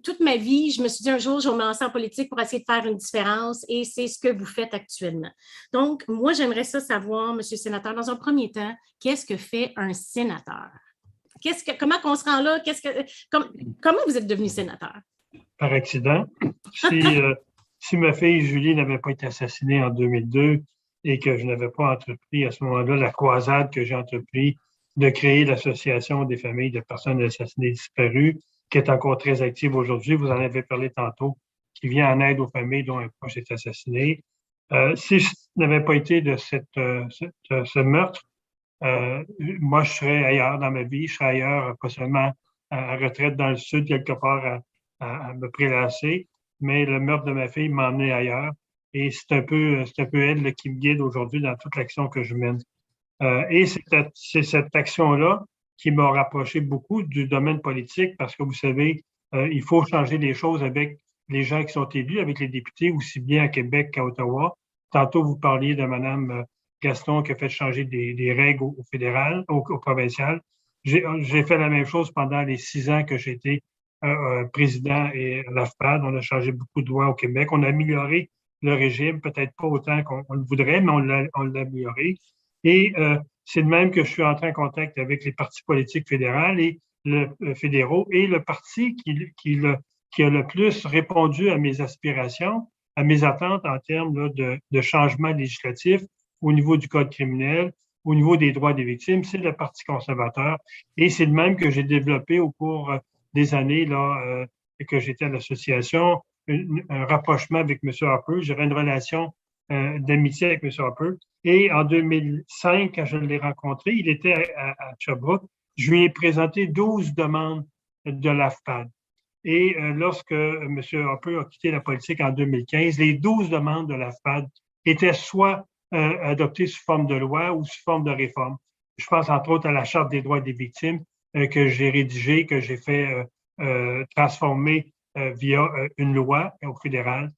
toute ma vie, je me suis dit un jour, je vais me lancer en politique pour essayer de faire une différence et c'est ce que vous faites actuellement. Donc, moi, j'aimerais ça savoir, Monsieur le sénateur, dans un premier temps, qu'est-ce que fait un sénateur? Comment on se rend là? Comment vous êtes devenu sénateur? Par accident. Si ma fille Julie n'avait pas été assassinée en 2002 et que je n'avais pas entrepris à ce moment-là la croisade que j'ai entrepris de créer l'Association des familles de personnes assassinées disparues, qui est encore très active aujourd'hui, vous en avez parlé tantôt, qui vient en aide aux familles dont un proche est assassiné. Si je n'avais pas été de ce meurtre, moi, je serais ailleurs dans ma vie, je serais ailleurs, pas seulement à retraite dans le sud, quelque part à me prélasser, mais le meurtre de ma fille m'a emmené ailleurs. Et c'est un peu elle là, qui me guide aujourd'hui dans toute l'action que je mène. Et c'est cette action-là qui m'a rapproché beaucoup du domaine politique parce que vous savez, il faut changer les choses avec les gens qui sont élus, avec les députés, aussi bien à Québec qu'à Ottawa. Tantôt, vous parliez de Mme Gaston qui a fait changer des règles au fédéral, au provincial. J'ai fait la même chose pendant les 6 ans que j'étais président et à l'AFPAD. On a changé beaucoup de lois au Québec. On a amélioré le régime, peut-être pas autant qu'on le voudrait, mais on l'a amélioré. Et c'est de même que je suis entré en contact avec les partis politiques fédéraux et fédéraux et le parti qui a le plus répondu à mes aspirations, à mes attentes en termes là, de changement législatif au niveau du code criminel, au niveau des droits des victimes, c'est le Parti conservateur. Et c'est de même que j'ai développé au cours des années là, que j'étais à l'association, un rapprochement avec M. Harper. J'avais une relation d'amitié avec M. Harper. Et en 2005, quand je l'ai rencontré, il était à Sherbrooke. Je lui ai présenté 12 demandes de l'AFPAD. Et lorsque M. Harper a quitté la politique en 2015, les 12 demandes de l'AFPAD étaient soit adoptées sous forme de loi ou sous forme de réforme. Je pense entre autres à la Charte des droits des victimes que j'ai rédigée, que j'ai fait transformer via une loi au fédéral.